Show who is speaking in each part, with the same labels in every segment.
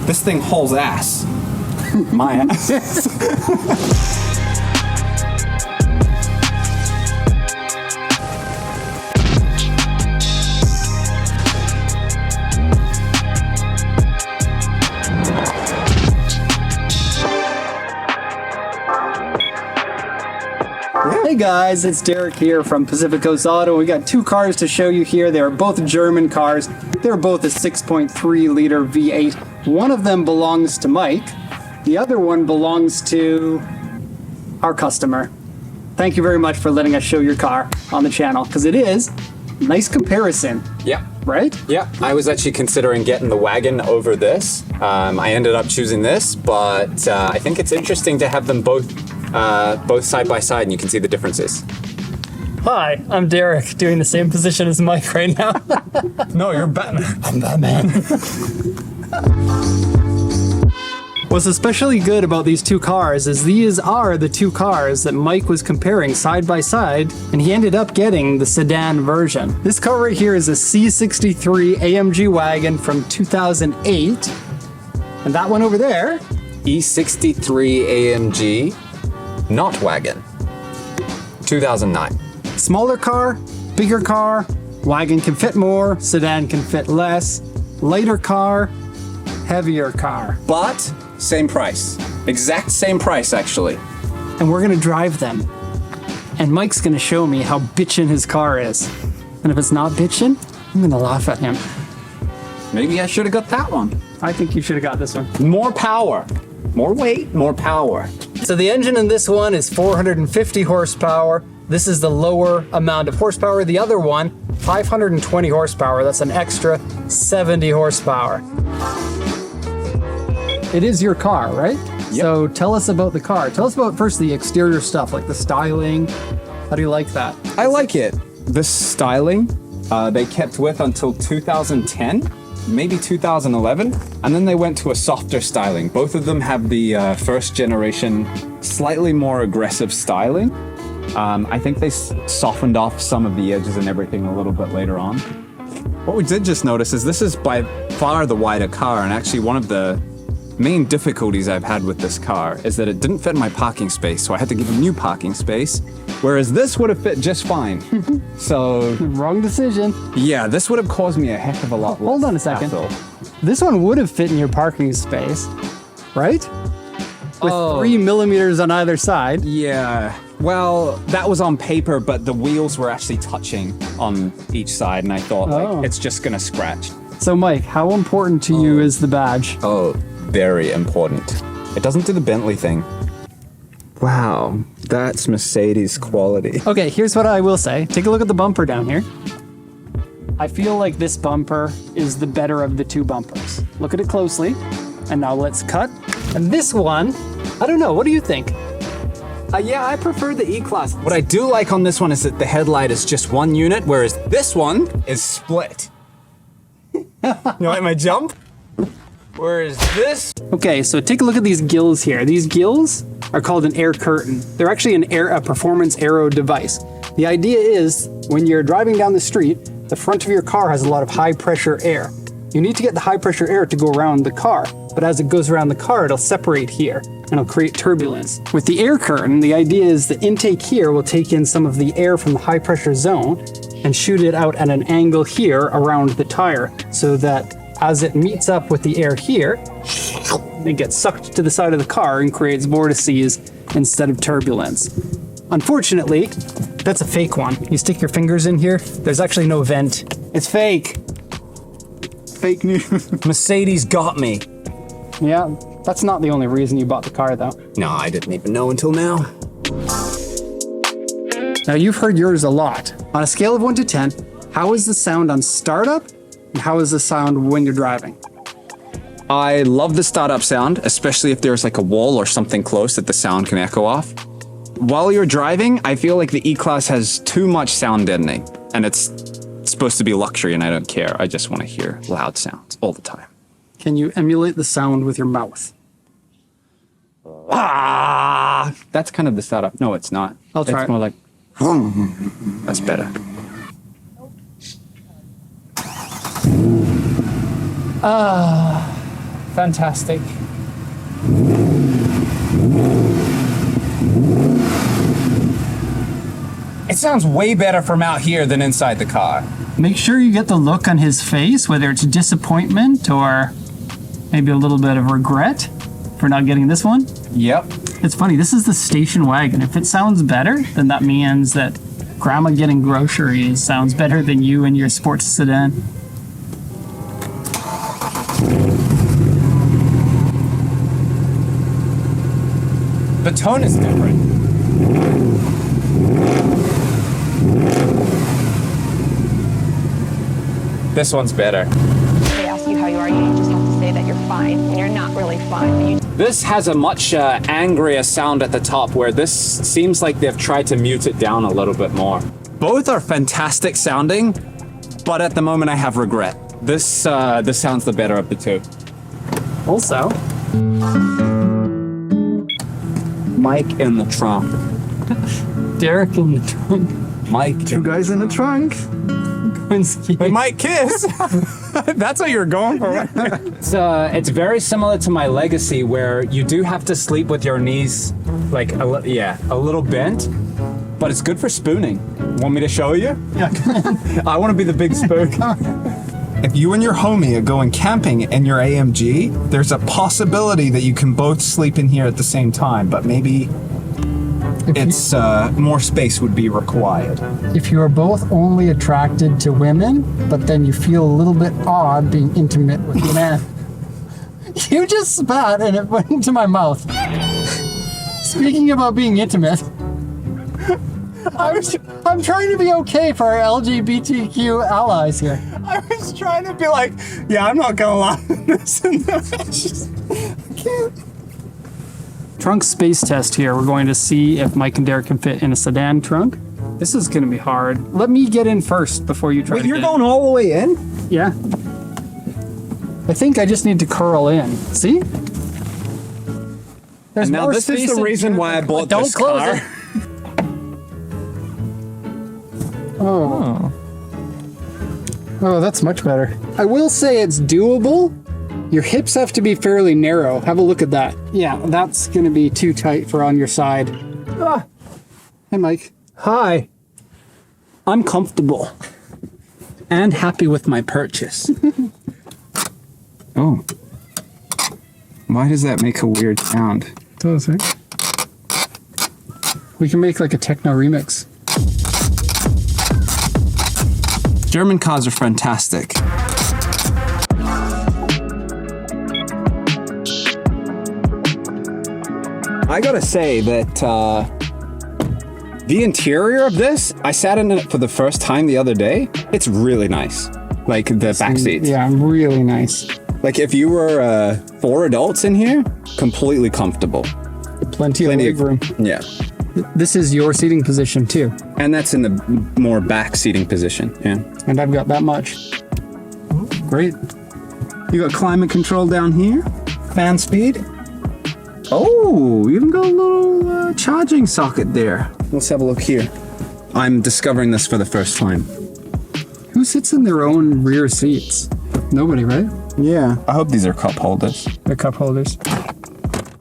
Speaker 1: This thing hauls ass. My ass.
Speaker 2: Hey guys, it's Derek here from Pacific Coast Auto. We got two cars to show you here. They're both German cars. They're both a 6.3 liter V8. One of them belongs to Mike. The other one belongs to our customer. Thank you very much for letting us show your car on the channel, because it is a nice comparison.
Speaker 1: Yeah.
Speaker 2: Right?
Speaker 1: Yeah, I was actually considering getting the wagon over this. I ended up choosing this, but I think it's interesting to have them both side by side, and you can see the differences.
Speaker 3: Hi, I'm Derek, doing the same position as Mike right now.
Speaker 1: No, you're Batman.
Speaker 2: I'm Batman. What's especially good about these two cars is these are the two cars that Mike was comparing side by side, and he ended up getting the sedan version. This car right here is a C63 AMG Wagon from 2008, and that one over there,
Speaker 1: E63 AMG, not wagon, 2009.
Speaker 2: smaller car, bigger car, wagon can fit more, sedan can fit less, lighter car, heavier car.
Speaker 1: But same price. Exact same price, actually.
Speaker 2: And we're gonna drive them. And Mike's gonna show me how bitchin' his car is. And if it's not bitchin', I'm gonna laugh at him.
Speaker 1: Maybe I should have got that one.
Speaker 2: I think you should have got this one.
Speaker 1: More power. More weight, more power.
Speaker 2: So the engine in this one is 450 horsepower. This is the lower amount of horsepower. The other one, 520 horsepower. That's an extra 70 horsepower. It is your car, right? Yep. So tell us about the car. Tell us about first the exterior stuff, like the styling. How do you like that?
Speaker 1: I like it. The styling, they kept with until 2010, maybe 2011, and then they went to a softer styling. Both of them have the first generation, slightly more aggressive styling. I think they softened off some of the edges and everything a little bit later on. What we did just notice is this is by far the wider car, and actually one of the main difficulties I've had with this car is that it didn't fit in my parking space, so I had to give a new parking space, whereas this would have fit just fine. So
Speaker 2: wrong decision.
Speaker 1: yeah, this would have caused me a heck of a lot less
Speaker 2: Hold on a second.
Speaker 1: hassle.
Speaker 2: This one would have fit in your parking space, right? With 3 millimeters on either side.
Speaker 1: Yeah, well, that was on paper, but the wheels were actually touching on each side, and I thought, like, it's just gonna scratch.
Speaker 2: So Mike, how important to you is the badge?
Speaker 1: Oh, very important. It doesn't do the Bentley thing. Wow, that's Mercedes quality.
Speaker 2: Okay, here's what I will say. Take a look at the bumper down here. I feel like this bumper is the better of the two bumpers. Look at it closely. And now let's cut. And this one, I don't know, what do you think?
Speaker 1: Yeah, I prefer the E-Class. What I do like on this one is that the headlight is just one unit, whereas this one is split. You like my jump? Whereas this...
Speaker 2: Okay, so take a look at these gills here. These gills are called an air curtain. They're actually a performance aero device. The idea is when you're driving down the street, the front of your car has a lot of high pressure air. You need to get the high pressure air to go around the car, but as it goes around the car, it'll separate here and it'll create turbulence. With the air curtain, the idea is the intake here will take in some of the air from the high pressure zone and shoot it out at an angle here around the tire, so that as it meets up with the air here, it gets sucked to the side of the car and creates vortices instead of turbulence. Unfortunately, that's a fake one. You stick your fingers in here, there's actually no vent. It's fake. Fake news.
Speaker 1: Mercedes got me.
Speaker 2: Yeah, that's not the only reason you bought the car though.
Speaker 1: No, I didn't even know until now.
Speaker 2: Now you've heard yours a lot. On a scale of 1 to 10, how is the sound on startup and how is the sound when you're driving?
Speaker 1: I love the startup sound, especially if there's like a wall or something close that the sound can echo off. While you're driving, I feel like the E-Class has too much sound deadening, and it's supposed to be luxury and I don't care. I just want to hear loud sounds all the time.
Speaker 2: Can you emulate the sound with your mouth?
Speaker 1: Ah, that's kind of the startup. No, it's not.
Speaker 2: I'll try
Speaker 1: It's
Speaker 2: it.
Speaker 1: more like, that's better.
Speaker 2: Fantastic.
Speaker 1: It sounds way better from out here than inside the car.
Speaker 2: Make sure you get the look on his face, whether it's disappointment or maybe a little bit of regret for not getting this one.
Speaker 1: Yep.
Speaker 2: It's funny, this is the station wagon. If it sounds better, then that means that grandma getting groceries sounds better than you and your sports sedan.
Speaker 1: The tone is different. This one's better.
Speaker 4: They ask you how you are, you just have to say that you're fine, and you're not really fine.
Speaker 1: This has a much angrier sound at the top, where this seems like they've tried to mute it down a little bit more. Both are fantastic sounding, but at the moment I have regret. This sounds the better of the two.
Speaker 2: Also,
Speaker 1: Mike in the trunk.
Speaker 2: Derek in the trunk.
Speaker 1: Mike.
Speaker 5: Two guys in the trunk.
Speaker 1: They might kiss. That's what you're going for. It's very similar to my Legacy, where you do have to sleep with your knees like a little bent, but it's good for spooning. Want me to show you?
Speaker 2: Yeah.
Speaker 1: I want to be the big spoon.
Speaker 5: If you and your homie are going camping in your AMG, there's a possibility that you can both sleep in here at the same time, but maybe it's more space would be required.
Speaker 2: If you are both only attracted to women, but then you feel a little bit odd being intimate with a man. You just spat and it went into my mouth. Speaking about being intimate, I'm trying to be okay for our LGBTQ allies here.
Speaker 1: I was trying to be like, yeah, I'm not gonna lie on this, and then I just can't.
Speaker 2: Trunk space test here. We're going to see if Mike and Derek can fit in a sedan trunk. This is going to be hard. Let me get in first before you try.
Speaker 1: Wait,
Speaker 2: to
Speaker 1: you're
Speaker 2: get
Speaker 1: going all the way in?
Speaker 2: Yeah. I think I just need to curl in. See? There's
Speaker 1: Now
Speaker 2: more
Speaker 1: this
Speaker 2: space
Speaker 1: is the
Speaker 2: in
Speaker 1: reason
Speaker 2: here.
Speaker 1: why I bought
Speaker 2: Don't
Speaker 1: this
Speaker 2: close
Speaker 1: car.
Speaker 2: it. Oh. Oh, that's much better. I will say it's doable. Your hips have to be fairly narrow. Have a look at that. Yeah, that's going to be too tight for on your side. Ah. Hey, Mike.
Speaker 1: Hi. I'm comfortable and happy with my purchase. Oh. Why does that make a weird sound?
Speaker 2: Does it? We can make like a techno remix.
Speaker 1: German cars are fantastic. I gotta say that the interior of this, I sat in it for the first time the other day. It's really nice. Like the back seats.
Speaker 2: Yeah, really nice.
Speaker 1: Like if you were 4 adults in here, completely comfortable.
Speaker 2: Plenty of leg room.
Speaker 1: Yeah.
Speaker 2: This is your seating position too.
Speaker 1: And that's in the more back seating position. Yeah.
Speaker 2: And I've got that much. Great.
Speaker 1: You got climate control down here. Fan speed. Oh, you even got a little charging socket there. Let's have a look here. I'm discovering this for the first time.
Speaker 2: Who sits in their own rear seats? Nobody, right?
Speaker 1: Yeah. I hope these are cup holders.
Speaker 2: They're cup holders.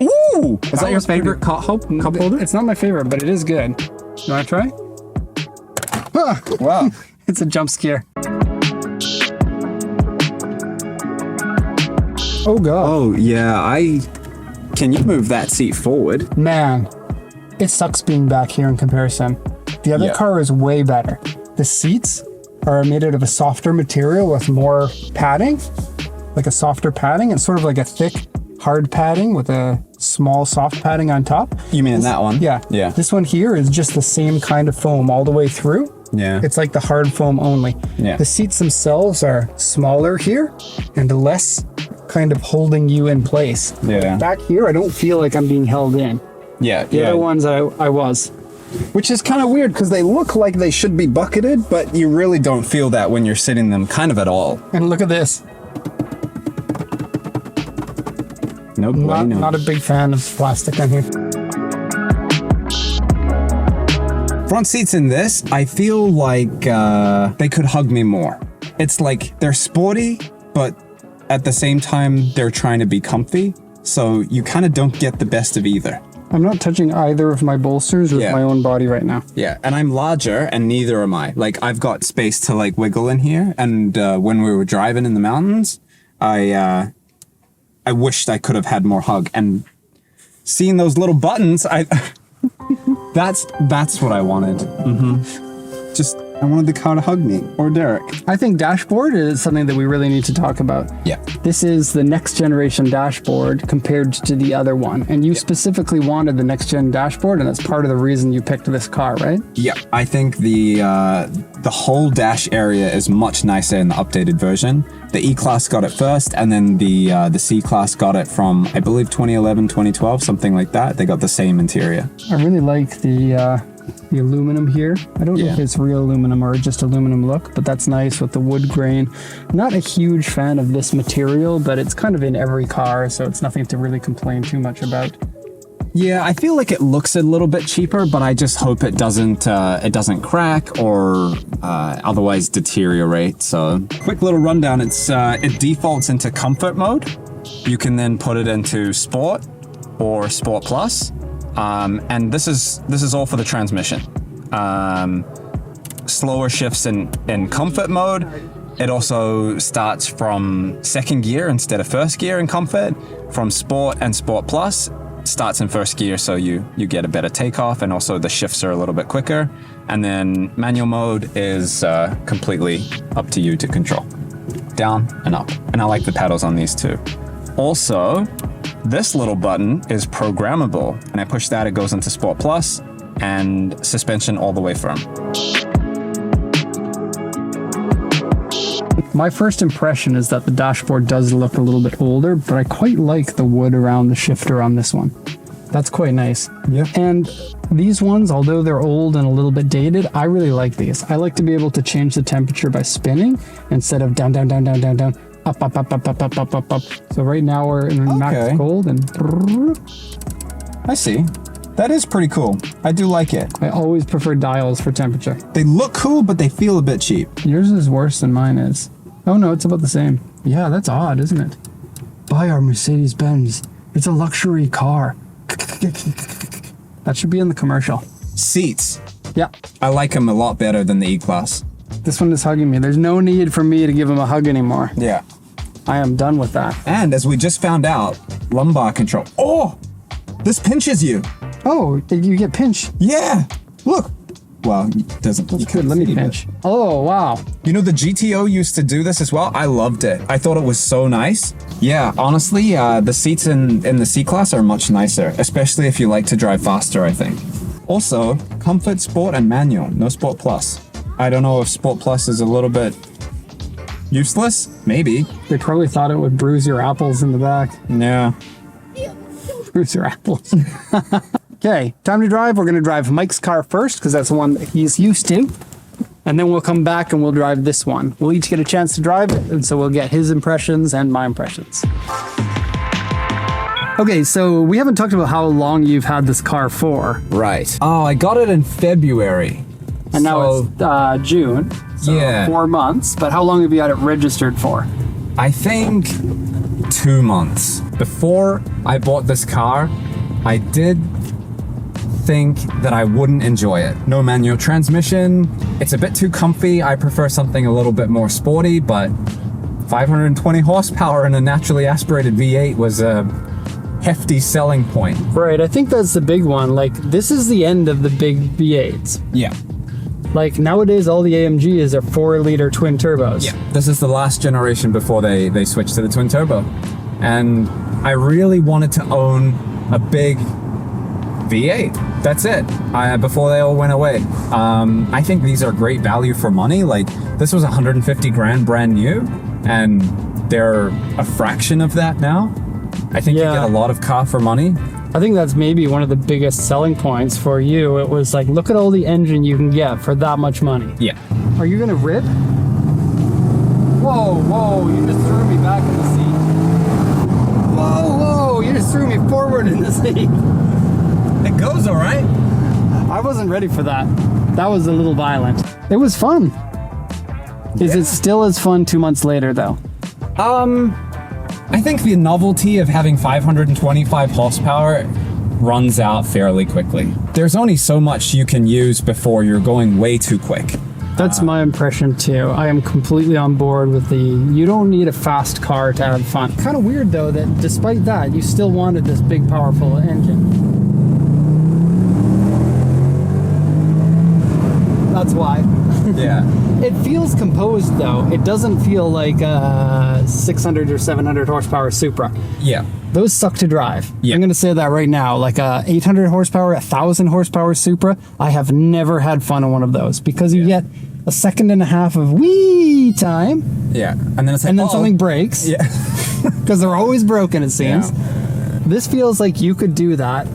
Speaker 1: Ooh! Is that your
Speaker 2: was pretty-
Speaker 1: favorite cup holder?
Speaker 2: It's not my favorite, but it is good. You want to try? Ah,
Speaker 1: Wow.
Speaker 2: it's a jump scare. Oh god.
Speaker 1: Oh, yeah. Can you move that seat forward?
Speaker 2: Man, it sucks being back here in comparison. The other
Speaker 1: Yeah.
Speaker 2: car is way better. The seats are made out of a softer material with more padding, like a softer padding. It's sort of like a thick, hard padding with a small soft padding on top.
Speaker 1: You mean in that one?
Speaker 2: Yeah.
Speaker 1: Yeah.
Speaker 2: This one here is just the same kind of foam all the way through.
Speaker 1: Yeah.
Speaker 2: It's like the hard foam only.
Speaker 1: Yeah.
Speaker 2: The seats themselves are smaller here and less kind of holding you in place.
Speaker 1: Yeah.
Speaker 2: Back here, I don't feel like I'm being held in.
Speaker 1: Yeah.
Speaker 2: The other ones I was.
Speaker 1: Which is kind of weird because they look like they should be bucketed, but you really don't feel that when you're sitting them kind of at all.
Speaker 2: And look at this.
Speaker 1: No bueno.
Speaker 2: Not a big fan of plastic on here.
Speaker 1: Front seats in this, I feel like they could hug me more. It's like they're sporty, but
Speaker 5: at the same time, they're trying to be comfy. So you kind of don't get the best of either.
Speaker 2: I'm not touching either of my bolsters with
Speaker 5: Yeah.
Speaker 2: my own body right now.
Speaker 5: Yeah, and I'm larger, and neither am I. Like, I've got space to like wiggle in here. And when we were driving in the mountains, I wished I could have had more hug. And seeing those little buttons, that's what I wanted. Just I wanted the car to hug me, or Derek.
Speaker 2: I think dashboard is something that we really need to talk about.
Speaker 5: Yeah.
Speaker 2: This is the next generation dashboard compared to the other one. And you specifically wanted the next gen dashboard, and that's part of the reason you picked this car, right?
Speaker 5: Yeah, I think the whole dash area is much nicer in the updated version. The E-Class got it first, and then the C-Class got it from, I believe, 2011, 2012, something like that. They got the same interior.
Speaker 2: I really like the aluminum here. I don't know if it's real aluminum or just aluminum look, but that's nice with the wood grain. Not a huge fan of this material, but it's kind of in every car, so it's nothing to really complain too much about.
Speaker 5: Yeah, I feel like it looks a little bit cheaper, but I just hope it doesn't crack or otherwise deteriorate. So, quick little rundown. It defaults into comfort mode. You can then put it into sport or sport plus, and this is all for the transmission. Slower shifts in comfort mode. It also starts from second gear instead of first gear in comfort. From sport and sport plus, starts in first gear, so you get a better takeoff, and also the shifts are a little bit quicker. And then manual mode is completely up to you to control, down and up. And I like the pedals on these too. Also, this little button is programmable, and I push that, it goes into sport plus, and suspension all the way firm.
Speaker 2: My first impression is that the dashboard does look a little bit older, but I quite like the wood around the shifter on this one. That's quite nice.
Speaker 5: Yeah.
Speaker 2: And these ones, although they're old and a little bit dated, I really like these. I like to be able to change the temperature by spinning instead of down, down, down, down, down, down, up, up, up, up, up, up, up, up, up. So right now we're in max cold and
Speaker 5: I see. That is pretty cool. I do like it.
Speaker 2: I always prefer dials for temperature.
Speaker 5: They look cool, but they feel a bit cheap.
Speaker 2: Yours is worse than mine is. Oh no, it's about the same. Yeah, that's odd, isn't it? Buy our Mercedes-Benz. It's a luxury car. That should be in the commercial.
Speaker 5: Seats.
Speaker 2: Yeah,
Speaker 5: I like them a lot better than the E-Class.
Speaker 2: this one is hugging me. There's no need for me to give him a hug anymore.
Speaker 5: Yeah.
Speaker 2: I am done with that.
Speaker 5: And as we just found out, lumbar control. Oh, this pinches you.
Speaker 2: Oh, you get pinch.
Speaker 5: Yeah. Look. Well, it doesn't.
Speaker 2: That's good. Let me pinch. Oh, wow.
Speaker 5: You know, the GTO used to do this as well. I loved it. I thought it was so nice. Yeah, honestly, the seats in the C-Class are much nicer, especially if you like to drive faster, I think. Also, comfort, sport, and manual. No sport plus. I don't know if sport plus is a little bit useless. Maybe.
Speaker 2: They probably thought it would bruise your apples in the back.
Speaker 5: Yeah.
Speaker 2: Bruise your apples. Okay, time to drive. We're going to drive Mike's car first because that's the one that he's used to. And then we'll come back and we'll drive this one. We'll each get a chance to drive it, and so we'll get his impressions and my impressions. Okay, so we haven't talked about how long you've had this car for.
Speaker 5: Right. Oh, I got it in February.
Speaker 2: And now it's June. So
Speaker 5: Yeah.
Speaker 2: 4 months. But how long have you had it registered for?
Speaker 5: I think 2 months. Before I bought this car, I did think that I wouldn't enjoy it. No manual transmission. It's a bit too comfy. I prefer something a little bit more sporty, but 520 horsepower in a naturally aspirated V8 was a hefty selling point.
Speaker 2: Right, I think that's the big one. Like, this is the end of the big V8s.
Speaker 5: Yeah.
Speaker 2: Like, nowadays, all the AMGs are 4-liter twin turbos.
Speaker 5: Yeah. This is the last generation before they switched to the twin turbo. And I really wanted to own a big V8. That's it. Before they all went away. I think these are great value for money. Like, this was 150 grand brand new, and they're a fraction of that now. I think you get a lot of car for money.
Speaker 2: I think that's maybe one of the biggest selling points for you. It was like, look at all the engine you can get for that much money.
Speaker 5: Yeah.
Speaker 2: Are you gonna rip? Whoa, whoa, you just threw me back in the seat. Whoa, whoa, you just threw me forward in the seat.
Speaker 5: It goes all right.
Speaker 2: I wasn't ready for that. That was a little violent. It was fun. Is it still as fun 2 months later, though?
Speaker 1: I think the novelty of having 525 horsepower runs out fairly quickly. There's only so much you can use before you're going way too quick.
Speaker 2: That's my impression too. I am completely on board with the, you don't need a fast car to have fun. Kind of weird though that despite that, you still wanted this big powerful engine. That's why.
Speaker 1: Yeah.
Speaker 2: It feels composed though. It doesn't feel like a 600 or 700 horsepower Supra.
Speaker 1: Yeah.
Speaker 2: Those suck to drive.
Speaker 1: Yeah.
Speaker 2: I'm going to say that right now. Like a 800 horsepower, 1,000 horsepower Supra, I have never had fun on one of those because you get a second and a half of wee time.
Speaker 1: Yeah. And then it's like,
Speaker 2: And then
Speaker 1: uh-oh.
Speaker 2: something breaks.
Speaker 1: Yeah.
Speaker 2: Because they're always broken, it seems.
Speaker 1: Yeah.
Speaker 2: This feels like you could do that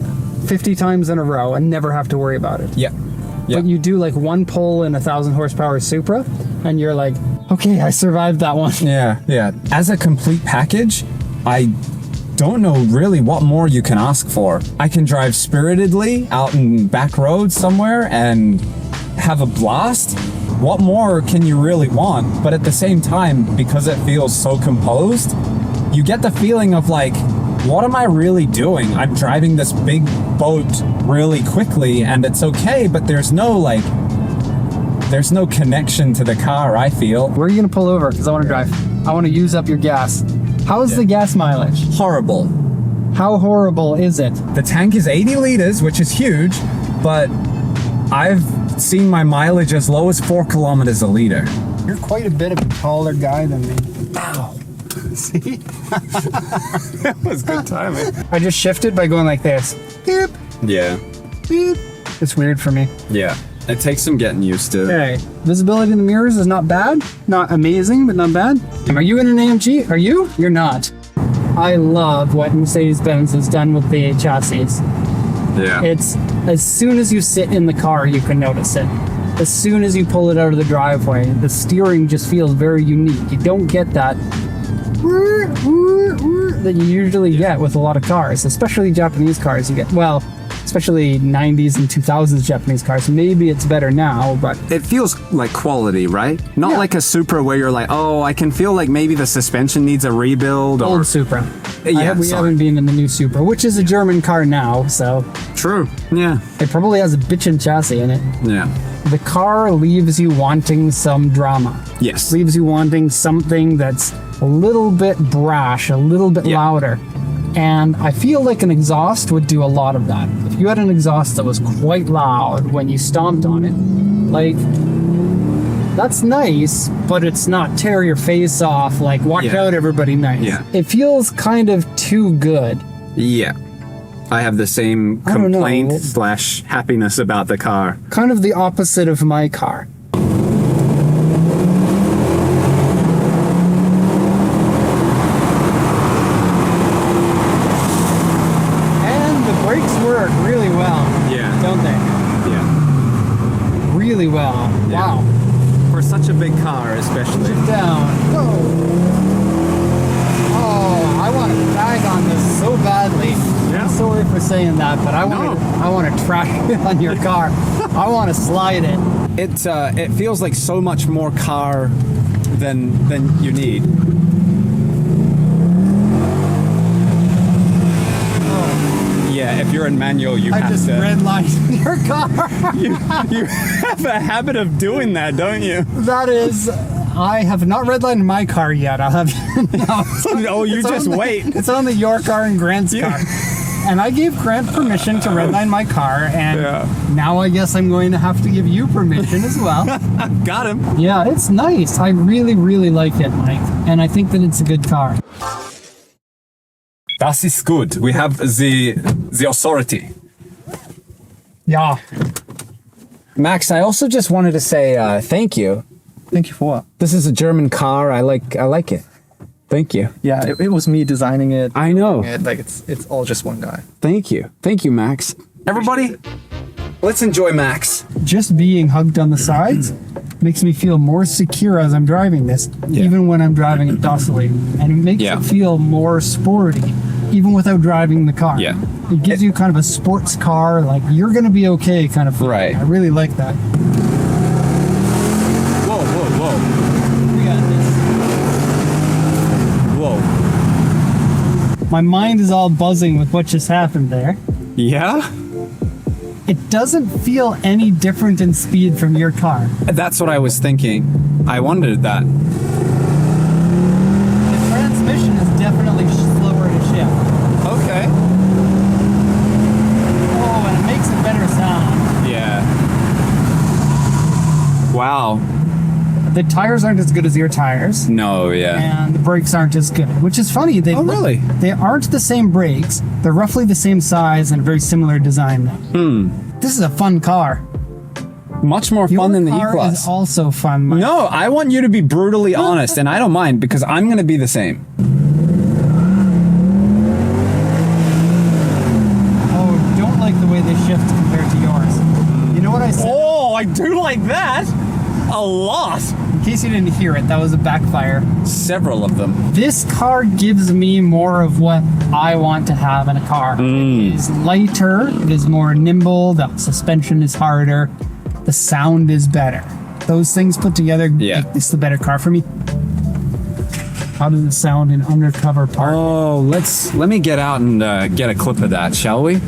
Speaker 2: 50 times in a row and never have to worry about it.
Speaker 1: Yeah. Yeah.
Speaker 2: But you do like one pull in a 1,000 horsepower Supra, and you're like, okay, I survived that one.
Speaker 1: Yeah. Yeah. As a complete package, I don't know really what more you can ask for. I can drive spiritedly out in back roads somewhere and have a blast. What more can you really want? But at the same time, because it feels so composed, you get the feeling of like, what am I really doing? I'm driving this big boat really quickly and it's okay, but there's no connection to the car, I feel.
Speaker 2: Where are you going to pull over? Because I want to drive. I want to use up your gas. How is the gas mileage?
Speaker 1: Horrible.
Speaker 2: How horrible is it?
Speaker 1: The tank is 80 liters, which is huge, but I've seen my mileage as low as 4 kilometers a liter.
Speaker 2: You're quite a bit of a taller guy than me. Ow. See?
Speaker 1: That was good timing.
Speaker 2: I just shifted by going like this. Beep,
Speaker 1: Yeah.
Speaker 2: beep. It's weird for me.
Speaker 1: Yeah. It takes some getting used to.
Speaker 2: Okay. Visibility in the mirrors is not bad. Not amazing, but not bad. Are you in an AMG? Are you? You're not. I love what Mercedes-Benz has done with the chassis.
Speaker 1: Yeah.
Speaker 2: It's as soon as you sit in the car, you can notice it. As soon as you pull it out of the driveway, the steering just feels very unique. You don't get that that you usually get with a lot of cars, especially Japanese cars. You get, well, especially 90s and 2000s Japanese cars. Maybe it's better now, but
Speaker 1: It feels like quality, right? Not
Speaker 2: Yeah.
Speaker 1: like a Supra where you're like, oh, I can feel like maybe the suspension needs a rebuild or...
Speaker 2: old Supra.
Speaker 1: Yeah,
Speaker 2: We
Speaker 1: sorry.
Speaker 2: haven't been in the new Supra, which is a German car now, so
Speaker 1: True. Yeah.
Speaker 2: it probably has a bitchin' chassis in it.
Speaker 1: Yeah.
Speaker 2: The car leaves you wanting some drama.
Speaker 1: Yes.
Speaker 2: Leaves you wanting something that's a little bit brash, a little bit
Speaker 1: Yeah.
Speaker 2: louder. And I feel like an exhaust would do a lot of that. If you had an exhaust that was quite loud when you stomped on it, like, that's nice, but it's not tear your face off, like, watch
Speaker 1: Yeah.
Speaker 2: out everybody nice.
Speaker 1: Yeah.
Speaker 2: It feels kind of too good.
Speaker 1: Yeah. I have the same
Speaker 2: I don't know.
Speaker 1: complaint slash happiness about the car.
Speaker 2: Kind of the opposite of my car. And the brakes work really well,
Speaker 1: Yeah.
Speaker 2: don't they?
Speaker 1: Yeah.
Speaker 2: Really well.
Speaker 1: Yeah.
Speaker 2: Wow.
Speaker 1: For such a big car, especially.
Speaker 2: Down. Whoa. Oh, I want to bag on this so badly.
Speaker 1: Yeah.
Speaker 2: I'm sorry for saying that, but I want to trash it on your car. I want to slide it.
Speaker 1: It feels like so much more car than you need. Yeah, if you're in manual, you
Speaker 2: I
Speaker 1: have
Speaker 2: just
Speaker 1: to.
Speaker 2: redlined your car.
Speaker 1: You have a habit of doing that, don't you?
Speaker 2: That is, I have not redlined my car yet. I'll have.
Speaker 1: Oh, you
Speaker 2: It's
Speaker 1: just
Speaker 2: on the-
Speaker 1: wait.
Speaker 2: It's on the your car and Grant's car. And I gave Grant permission to redline my car, and now I guess I'm going to have to give you permission as well.
Speaker 1: Got him.
Speaker 2: Yeah, it's nice. I really, really like it, Mike. And I think that it's a good car.
Speaker 1: Das ist good. We have the authority.
Speaker 2: Yeah.
Speaker 1: Max, I also just wanted to say thank you.
Speaker 6: Thank you for what?
Speaker 1: This is a German car. I like it. Thank you.
Speaker 6: Yeah, it was me designing it.
Speaker 1: I know.
Speaker 6: Like it's all just one guy.
Speaker 1: Thank you. Thank you, Max. Everybody, let's enjoy Max.
Speaker 2: Just being hugged on the sides makes me feel more secure as I'm driving this, even when I'm driving it docilely. And it makes
Speaker 1: Yeah.
Speaker 2: it feel more sporty, even without driving the car.
Speaker 1: Yeah.
Speaker 2: It gives you kind of a sports car, like you're going to be okay kind of feeling.
Speaker 1: Right.
Speaker 2: I really like that.
Speaker 1: Whoa, whoa,
Speaker 2: We got this.
Speaker 1: whoa. Whoa.
Speaker 2: My mind is all buzzing with what just happened there.
Speaker 1: Yeah?
Speaker 2: It doesn't feel any different in speed from your car.
Speaker 1: That's what I was thinking. I wondered that.
Speaker 2: The transmission is definitely slower to shift.
Speaker 1: Okay.
Speaker 2: Oh, and it makes a better sound.
Speaker 1: Yeah. Wow.
Speaker 2: The tires aren't as good as your tires.
Speaker 1: No, yeah.
Speaker 2: And the brakes aren't as good, which is funny.
Speaker 1: Oh, really?
Speaker 2: They aren't the same brakes. They're roughly the same size and a very similar design. This is a fun car.
Speaker 1: Much more fun than the
Speaker 2: Your car
Speaker 1: E-Class.
Speaker 2: is also fun. Mike.
Speaker 1: No, I want you to be brutally honest, and I don't mind because I'm going to be the same.
Speaker 2: Oh, don't like the way they shift compared to yours. You know what I said?
Speaker 1: Oh, I do like that. A lot.
Speaker 2: In case you didn't hear it, that was a backfire.
Speaker 1: Several of them.
Speaker 2: This car gives me more of what I want to have in a car. It is lighter, it is more nimble, the suspension is harder, the sound is better. Those things put together make this the better car for me. How does it sound in undercover park?
Speaker 1: Oh, let me get out and get a clip of that, shall we?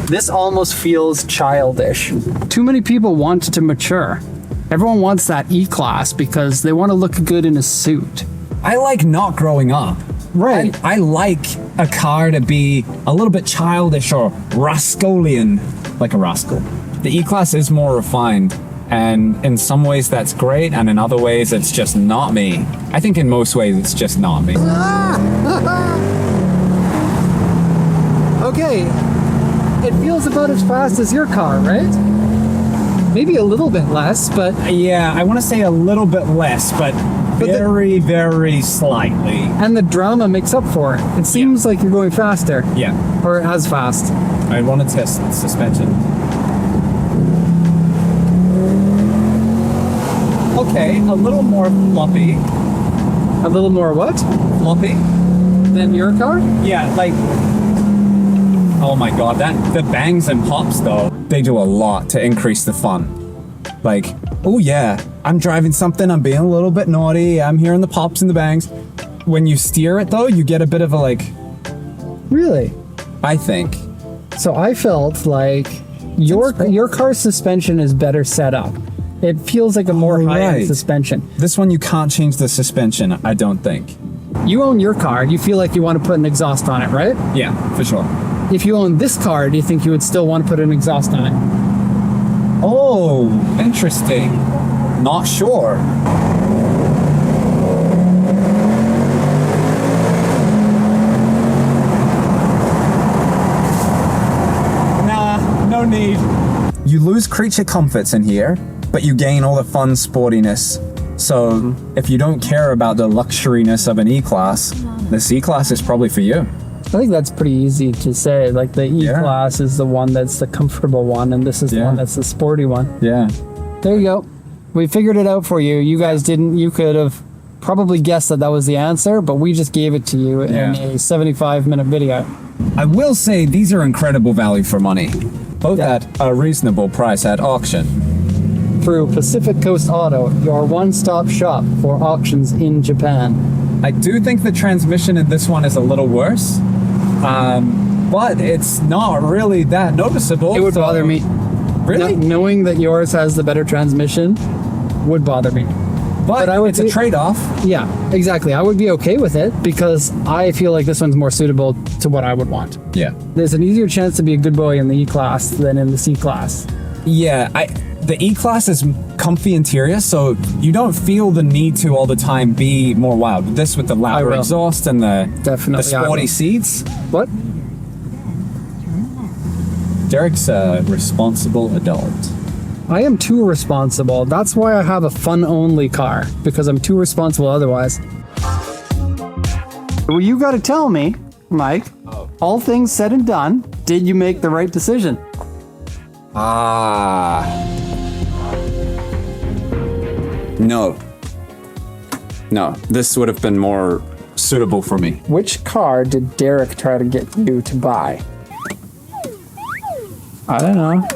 Speaker 2: This almost feels childish. Too many people want to mature. Everyone wants that E-Class because they want to look good in a suit.
Speaker 1: I like not growing up.
Speaker 2: Right.
Speaker 1: I like a car to be a little bit childish or rascalian, like a rascal. The E-Class is more refined, and in some ways that's great, and in other ways it's just not me. I think in most ways it's just not me.
Speaker 2: Okay, it feels about as fast as your car, right? Maybe a little bit less, but
Speaker 1: Yeah, I want to say a little bit less, but very, very slightly.
Speaker 2: and the drama makes up for it. It seems like you're going faster,
Speaker 1: Yeah.
Speaker 2: or as fast.
Speaker 1: I want to test the suspension. Okay, a little more floppy.
Speaker 2: A little more what?
Speaker 1: Floppy?
Speaker 2: Than your car?
Speaker 1: Yeah, like... Oh my god, the bangs and pops though, they do a lot to increase the fun. Like, oh yeah, I'm driving something, I'm being a little bit naughty, I'm hearing the pops and the bangs. When you steer it though, you get a bit of a like,
Speaker 2: Really?
Speaker 1: I think.
Speaker 2: So I felt like your car's suspension is better set up. It feels like a more high-end
Speaker 1: right.
Speaker 2: suspension.
Speaker 1: This one you can't change the suspension, I don't think.
Speaker 2: You own your car. You feel like you want to put an exhaust on it, right?
Speaker 1: Yeah, for sure.
Speaker 2: If you own this car, do you think you would still want to put an exhaust on it?
Speaker 1: Oh, interesting. Not sure. Nah, no need. You lose creature comforts in here, but you gain all the fun sportiness. So if you don't care about the luxuriness of an E-Class, this E-Class is probably for you.
Speaker 2: I think that's pretty easy to say. Like the E-Class is the one that's the comfortable one, and this is the one that's the sporty one.
Speaker 1: Yeah.
Speaker 2: There you go. We figured it out for you. You guys didn't. You could have probably guessed that was the answer, but we just gave it to you in a 75-minute video.
Speaker 1: I will say these are incredible value for money. Both at a reasonable price at auction.
Speaker 2: Through Pacific Coast Auto, your one-stop shop for auctions in Japan.
Speaker 1: I do think the transmission in this one is a little worse, but it's not really that noticeable.
Speaker 2: It would bother me.
Speaker 1: Really?
Speaker 2: Knowing that yours has the better transmission would bother me.
Speaker 1: But
Speaker 2: I would
Speaker 1: it's a trade-off.
Speaker 2: Yeah, exactly. I would be okay with it because I feel like this one's more suitable to what I would want.
Speaker 1: Yeah.
Speaker 2: There's an easier chance to be a good boy in the E-Class than in the C-Class.
Speaker 1: Yeah, the E-Class is comfy interior, so you don't feel the need to all the time be more wild. This with the louder exhaust and the sporty seats.
Speaker 2: What?
Speaker 1: Derek's a responsible adult.
Speaker 2: I am too responsible. That's why I have a fun-only car, because I'm too responsible otherwise. Well, you gotta tell me, Mike, all things said and done, did you make the right decision?
Speaker 1: No. No, this would have been more suitable for me.
Speaker 2: Which car did Derek try to get you to buy? I don't know.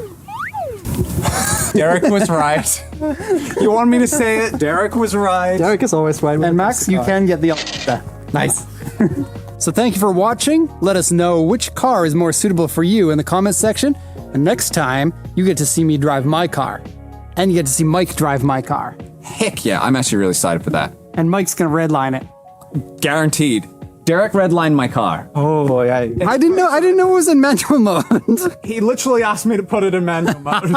Speaker 1: Derek was right. You want me to say it? Derek was right.
Speaker 6: Derek is always right.
Speaker 2: And Max, you can get the nice. So thank you for watching. Let us know which car is more suitable for you in the comments section. And next time, you get to see me drive my car. And you get to see Mike drive my car.
Speaker 1: Heck yeah, I'm actually really excited for that.
Speaker 2: And Mike's gonna redline it.
Speaker 1: Guaranteed. Derek redlined my car.
Speaker 6: Oh boy,
Speaker 2: I didn't know it was in manual mode.
Speaker 5: He literally asked me to put it in manual mode.